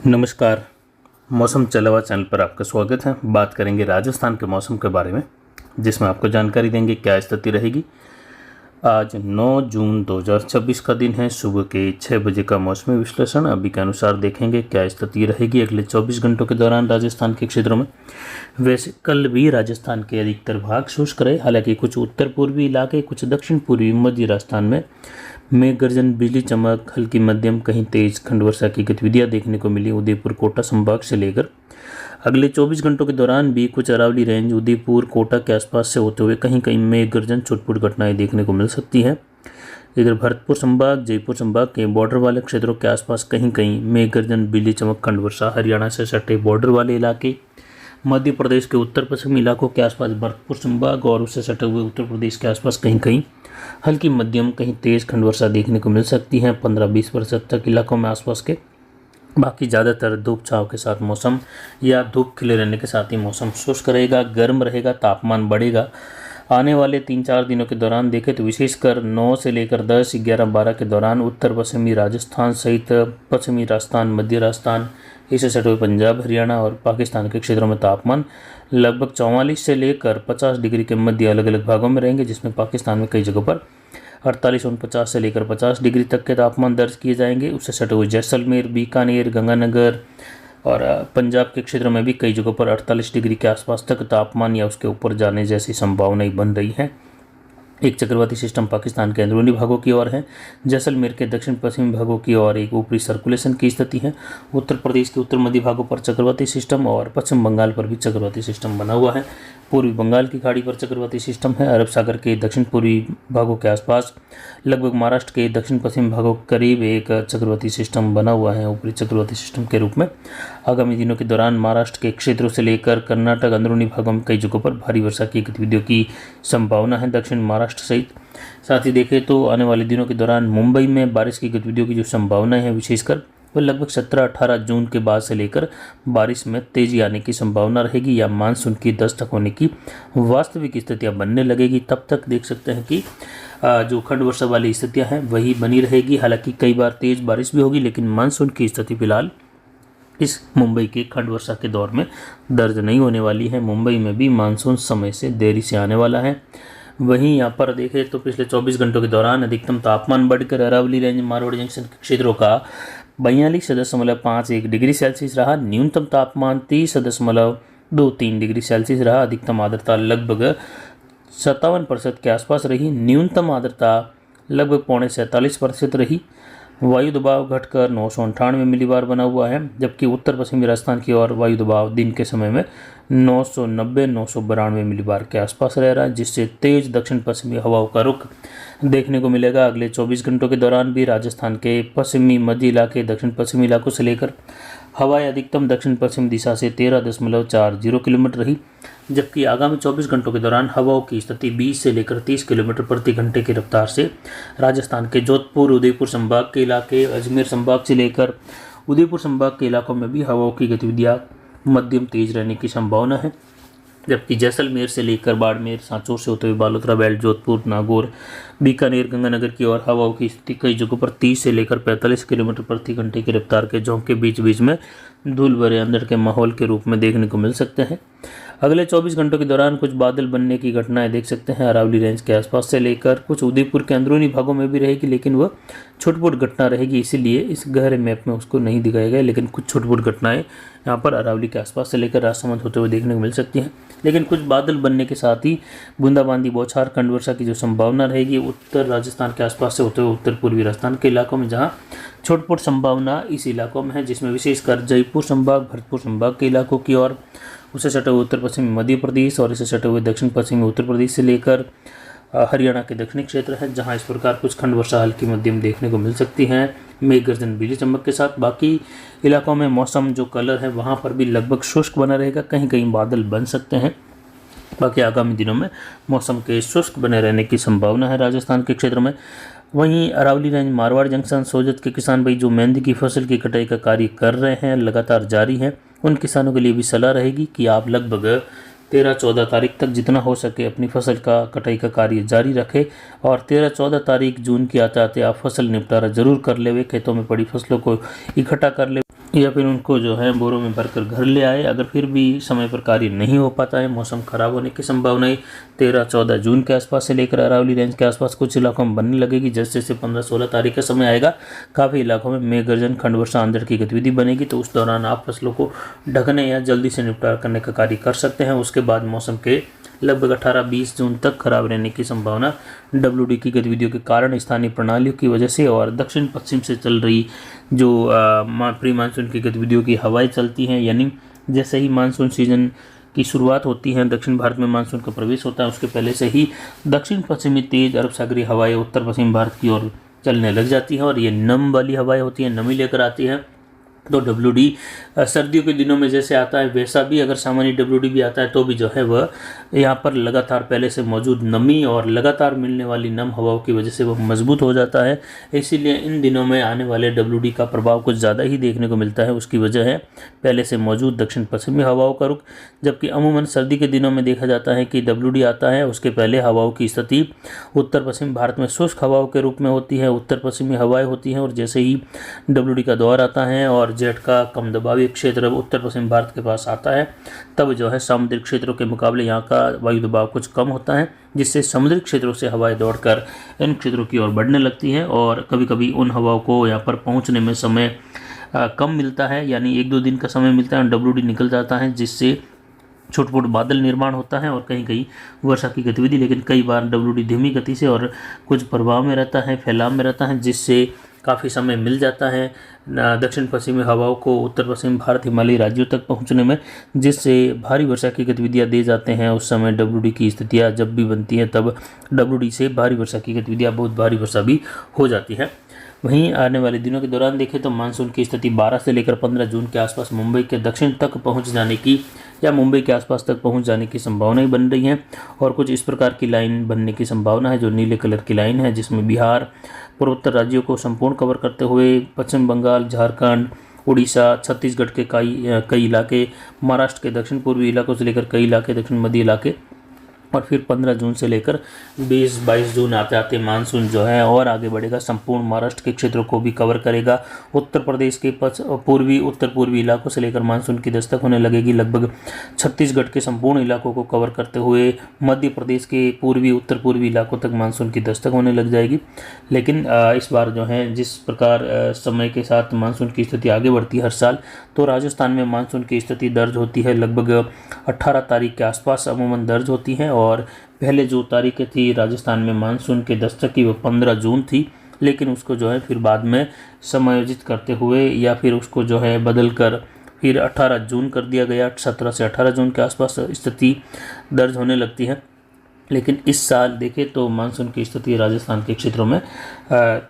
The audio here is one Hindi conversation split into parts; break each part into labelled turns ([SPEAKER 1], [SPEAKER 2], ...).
[SPEAKER 1] नमस्कार। मौसम चलावा चैनल पर आपका स्वागत है। बात करेंगे राजस्थान के मौसम के बारे में, जिसमें आपको जानकारी देंगे क्या स्थिति रहेगी। आज 9 जून 2026 का दिन है। सुबह के 6 बजे का मौसमी विश्लेषण अभी के अनुसार देखेंगे क्या स्थिति रहेगी अगले 24 घंटों के दौरान राजस्थान के क्षेत्रों में। वैसे कल भी राजस्थान के अधिकतर भाग शुष्क रहे, हालांकि कुछ उत्तर पूर्वी इलाके, कुछ दक्षिण पूर्वी मध्य राजस्थान में मेघ गर्जन, बिजली चमक, हल्की मध्यम कहीं तेज खंड वर्षा की गतिविधियां देखने को मिली। उदयपुर कोटा संभाग से लेकर अगले 24 घंटों के दौरान भी कुछ अरावली रेंज, उदयपुर कोटा के आसपास से होते हुए कहीं कहीं मेघ गर्जन, छुटपुट घटनाएं देखने को मिल सकती हैं। इधर भरतपुर संभाग, जयपुर संभाग के बॉर्डर वाले क्षेत्रों के आसपास कहीं कहीं मेघ गर्जन, बिजली चमक, खंड वर्षा। हरियाणा से सटे बॉर्डर वाले इलाके, मध्य प्रदेश के उत्तर पश्चिमी इलाकों के आसपास भरतपुर संभाग और उससे सटे हुए उत्तर प्रदेश के आसपास कहीं कहीं हल्की मध्यम कहीं तेज खंड वर्षा देखने को मिल सकती है 15-20% तक इलाकों में आसपास के। बाकी ज़्यादातर धूप छांव के साथ मौसम या धूप खिले रहने के साथ ही मौसम शुष्क रहेगा, गर्म रहेगा, तापमान बढ़ेगा। आने वाले 3-4 दिनों के दौरान देखें तो विशेषकर 9 से लेकर 10, 11, 12 के दौरान उत्तर पश्चिमी राजस्थान सहित पश्चिमी राजस्थान, मध्य राजस्थान, इससे सटे हुए पंजाब, हरियाणा और पाकिस्तान के क्षेत्रों में तापमान लगभग 44 से लेकर 50 डिग्री के मध्य अलग अलग भागों में रहेंगे, जिसमें पाकिस्तान में कई जगहों पर 48-49 से लेकर 50 डिग्री तक के तापमान दर्ज किए जाएंगे। उससे सटे हुए जैसलमेर, बीकानेर, गंगानगर और पंजाब के क्षेत्रों में भी कई जगहों पर 48 डिग्री के आसपास तक तापमान या उसके ऊपर जाने जैसी संभावनाएं बन रही है। एक चक्रवाती सिस्टम पाकिस्तान के अंदरूनी भागों की ओर है। जैसलमेर के दक्षिण पश्चिमी भागों की ओर एक ऊपरी सर्कुलेशन की स्थिति है। उत्तर प्रदेश के उत्तर मध्य भागों पर चक्रवाती सिस्टम और पश्चिम बंगाल पर भी चक्रवाती सिस्टम बना हुआ है। पूर्वी बंगाल की खाड़ी पर चक्रवाती सिस्टम है। अरब सागर के दक्षिण पूर्वी भागों के आसपास लगभग महाराष्ट्र के दक्षिण पश्चिम भागों के करीब एक चक्रवाती सिस्टम बना हुआ है ऊपरी चक्रवाती सिस्टम के रूप में। आगामी दिनों के दौरान महाराष्ट्र के क्षेत्रों से लेकर कर्नाटक अंदरूनी भागों में कई जगहों पर भारी वर्षा की गतिविधियों की संभावना है दक्षिण महाराष्ट्र सहित। साथ ही देखें तो आने वाले दिनों के दौरान मुंबई में बारिश की गतिविधियों की जो संभावना है विशेषकर वह लगभग 17-18 जून के बाद से लेकर बारिश में तेजी आने की संभावना रहेगी या मानसून की दस्तक होने की वास्तविक स्थितियां बनने लगेगी। तब तक देख सकते हैं कि जो खंड वर्षा वाली स्थितियां हैं वही बनी रहेगी। हालांकि कई बार तेज बारिश भी होगी, लेकिन मानसून की स्थिति फिलहाल इस मुंबई के खंड वर्षा के दौर में दर्ज नहीं होने वाली है। मुंबई में भी मानसून समय से देरी से आने वाला है। वहीं यहाँ पर देखें तो पिछले 24 घंटों के दौरान अधिकतम तापमान बढ़कर अरावली रेंज, मारवाड़ जंक्शन के क्षेत्रों का 42.51 डिग्री सेल्सियस रहा। न्यूनतम तापमान 30.23 डिग्री सेल्सियस रहा। अधिकतम आर्द्रता लगभग 57% के आसपास रही। न्यूनतम आर्द्रता लगभग 47.47% रही। वायु दबाव घटकर 998 मिलीबार बना हुआ है, जबकि उत्तर पश्चिमी राजस्थान की ओर वायु दबाव दिन के समय में 992 मिलीबार के आसपास रह रहा है, जिससे तेज दक्षिण पश्चिमी हवाओं का रुख देखने को मिलेगा। अगले 24 घंटों के दौरान भी राजस्थान के पश्चिमी मध्य इलाके, दक्षिण पश्चिमी इलाकों से लेकर हवाएं अधिकतम दक्षिण पश्चिम दिशा से 13.40 किलोमीटर रही, जबकि आगामी 24 घंटों के दौरान हवाओं की स्थिति 20 से लेकर 30 किलोमीटर प्रति घंटे की रफ्तार से राजस्थान के जोधपुर, उदयपुर संभाग के इलाके, अजमेर संभाग से लेकर उदयपुर संभाग के इलाकों में भी हवाओं की गतिविधियां मध्यम तेज रहने की संभावना है। जबकि जैसलमेर से लेकर बाड़मेर, सांचौर से होते हुए बालोतरा बेल्ट, जोधपुर, नागौर, बीकानेर, गंगानगर की ओर हवाओं की स्थिति कई जगहों पर 30 से लेकर 45 किलोमीटर प्रति घंटे की रफ्तार के झोंके बीच बीच में धूल भरे अंधड़ के माहौल के रूप में देखने को मिल सकते हैं। अगले 24 घंटों के दौरान कुछ बादल बनने की घटनाएं देख सकते हैं अरावली रेंज के आसपास से लेकर कुछ उदयपुर के अंदरूनी भागों में भी रहेगी, लेकिन वह छुटपुट घटना रहेगी, इसीलिए इस गहरे मैप में उसको नहीं दिखाया गया। लेकिन कुछ छुटपुट घटनाएं यहाँ पर अरावली के आसपास से लेकर राजसमंद होते हुए देखने को मिल सकती हैं। लेकिन कुछ बादल बनने के साथ ही बूंदाबांदी, बौछार, खंड वर्षा की जो संभावना रहेगी उत्तर राजस्थान के आसपास से होते हुए उत्तर पूर्वी राजस्थान के इलाकों में, जहाँ छुटपुट संभावना इस इलाकों में है, जिसमें विशेषकर जयपुर संभाग, भरतपुर संभाग के इलाकों की ओर, उससे सटे हुए उत्तर पश्चिमी मध्य प्रदेश और इससे सटे हुए दक्षिण पश्चिमी उत्तर प्रदेश से लेकर हरियाणा के दक्षिणी क्षेत्र है, जहां इस प्रकार कुछ खंड वर्षा हल्की मध्यम देखने को मिल सकती है मेघ गर्जन, बिजली चमक के साथ। बाकी इलाकों में मौसम जो कलर है वहां पर भी लगभग शुष्क बना रहेगा, कहीं कहीं बादल बन सकते हैं। बाकी आगामी दिनों में मौसम के शुष्क बने रहने की संभावना है राजस्थान के क्षेत्र में। वहीं अरावली रेंज, मारवाड़ जंक्शन, सोजत के किसान भाई जो मेहंदी की फसल की कटाई का कार्य कर रहे हैं, लगातार जारी है, उन किसानों के लिए भी सलाह रहेगी कि आप लगभग 13-14 तारीख तक जितना हो सके अपनी फसल का कटाई का कार्य जारी रखें और 13-14 तारीख जून की आते आते आप फसल निपटारा जरूर कर ले, खेतों में पड़ी फसलों को इकट्ठा कर ले। या फिर उनको जो है बोरों में भरकर घर ले आए। अगर फिर भी समय पर कार्य नहीं हो पाता है, मौसम खराब होने की संभावनाएं 13-14 जून के आसपास से लेकर अरावली रेंज के आसपास कुछ इलाकों में बनने लगेगी। जैसे जैसे 15-16 तारीख का समय आएगा, काफ़ी इलाकों में मेघ गर्जन, खंड वर्षा, आंधी की गतिविधि बनेगी। तो उस दौरान आप फसलों को ढकने या जल्दी से निपटारा करने का कार्य कर सकते हैं। उसके बाद मौसम के लगभग 18-20 जून तक खराब रहने की संभावना WD की गतिविधियों के कारण, स्थानीय प्रणालियों की वजह से और दक्षिण पश्चिम से चल रही जो प्री मानसून की गतिविधियों की हवाएं चलती हैं, यानी जैसे ही मानसून सीजन की शुरुआत होती है, दक्षिण भारत में मानसून का प्रवेश होता है, उसके पहले से ही दक्षिण पश्चिमी तेज अरब सागरीय हवाएं उत्तर पश्चिम भारत की ओर चलने लग जाती हैं और ये नम वाली हवाएं होती हैं, नमी लेकर आती हैं। तो WD सर्दियों के दिनों में जैसे आता है वैसा भी अगर सामान्य WD भी आता है तो भी जो है वह यहाँ पर लगातार पहले से मौजूद नमी और लगातार मिलने वाली नम हवाओं की वजह से वह मजबूत हो जाता है। इसीलिए इन दिनों में आने वाले WD का प्रभाव कुछ ज़्यादा ही देखने को मिलता है। उसकी वजह है पहले से मौजूद दक्षिण पश्चिमी हवाओं का रुख। जबकि अमूमन सर्दी के दिनों में देखा जाता है कि WD आता है उसके पहले हवाओं की स्थिति उत्तर पश्चिम भारत में शुष्क हवाओं के रूप में होती है, उत्तर पश्चिमी हवाएं होती हैं। और जैसे ही WD का दौर आता है और जेट का कम दबावी क्षेत्र उत्तर पश्चिम भारत के पास आता है, तब जो है समुद्री क्षेत्रों के मुकाबले यहाँ का वायु दबाव कुछ कम होता है, जिससे समुद्री क्षेत्रों से हवाएं दौड़कर इन क्षेत्रों की ओर बढ़ने लगती हैं। और कभी कभी उन हवाओं को यहाँ पर पहुँचने में समय कम मिलता है, यानी 1-2 दिन का समय मिलता है और WD निकल जाता है, जिससे छोटे-छोटे बादल निर्माण होता है और कहीं कहीं वर्षा की गतिविधि। लेकिन कई बार WD धीमी गति से और कुछ प्रभाव में रहता है, फैलाव में रहता है, जिससे काफ़ी समय मिल जाता है दक्षिण पश्चिमी हवाओं को उत्तर पश्चिम भारत हिमालयी राज्यों तक पहुंचने में, जिससे भारी वर्षा की गतिविधियां दे जाते हैं। उस समय WD की स्थितियां जब भी बनती हैं तब WD से भारी वर्षा की गतिविधियां, बहुत भारी वर्षा भी हो जाती है। वहीं आने वाले दिनों के दौरान देखें तो मानसून की स्थिति 12 से लेकर 15 जून के आसपास मुंबई के दक्षिण तक पहुंच जाने की या मुंबई के आसपास तक पहुंच जाने की संभावनाएं बन रही हैं। और कुछ इस प्रकार की लाइन बनने की संभावना है जो नीले कलर की लाइन है, जिसमें बिहार, पूर्वोत्तर राज्यों को संपूर्ण कवर करते हुए पश्चिम बंगाल, झारखंड, उड़ीसा, छत्तीसगढ़ के कई इलाके, महाराष्ट्र के दक्षिण पूर्वी इलाकों से लेकर कई इलाके, दक्षिण मध्य इलाके, और फिर 15 जून से लेकर 20-22 जून आते आते मानसून जो है और आगे बढ़ेगा, संपूर्ण महाराष्ट्र के क्षेत्रों को भी कवर करेगा। उत्तर प्रदेश के पूर्वी उत्तर पूर्वी इलाकों से लेकर मानसून की दस्तक होने लगेगी, लगभग छत्तीसगढ़ के संपूर्ण इलाकों को कवर करते हुए मध्य प्रदेश के पूर्वी उत्तर पूर्वी इलाकों तक मानसून की दस्तक होने लग जाएगी। लेकिन इस बार जो है जिस प्रकार समय के साथ मानसून की स्थिति आगे बढ़ती है हर साल, तो राजस्थान में मानसून की स्थिति दर्ज होती है लगभग 18 तारीख के आसपास अमूमन दर्ज होती है। और पहले जो तारीखें थी राजस्थान में मानसून के दस्तक की वो 15 जून थी, लेकिन उसको जो है फिर बाद में समायोजित करते हुए या फिर उसको जो है बदल कर फिर 18 जून कर दिया गया। 17 से 18 जून के आसपास स्थिति दर्ज होने लगती है। लेकिन इस साल देखें तो मानसून की स्थिति राजस्थान के क्षेत्रों में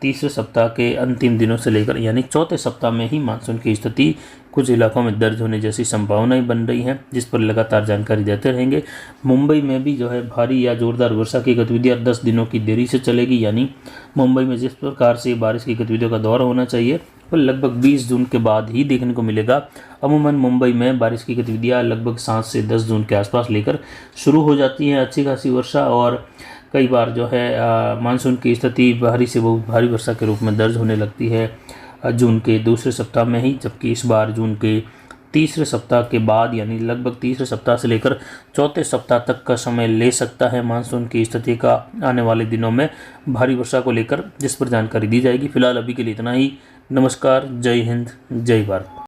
[SPEAKER 1] तीसरे सप्ताह के अंतिम दिनों से लेकर यानी चौथे सप्ताह में ही मानसून की स्थिति कुछ इलाकों में दर्ज होने जैसी संभावनाएं बन रही हैं, जिस पर लगातार जानकारी देते रहेंगे। मुंबई में भी जो है भारी या जोरदार वर्षा की गतिविधियां 10 दिनों की देरी से चलेगी, यानी मुंबई में जिस प्रकार से बारिश की गतिविधियों का दौर होना चाहिए वो लगभग 20 जून के बाद ही देखने को मिलेगा। अमूमन मुंबई में बारिश की गतिविधियां लगभग 7 से 10 जून के आसपास लेकर शुरू हो जाती हैं, अच्छी खासी वर्षा। और कई बार जो है मानसून की स्थिति भारी से बहुत भारी वर्षा के रूप में दर्ज होने लगती है जून के दूसरे सप्ताह में ही, जबकि इस बार जून के तीसरे सप्ताह के बाद यानी लगभग तीसरे सप्ताह से लेकर चौथे सप्ताह तक का समय ले सकता है मानसून की स्थिति का आने वाले दिनों में भारी वर्षा को लेकर, जिस पर जानकारी दी जाएगी। फिलहाल अभी के लिए इतना ही। नमस्कार, जय हिंद, जय भारत।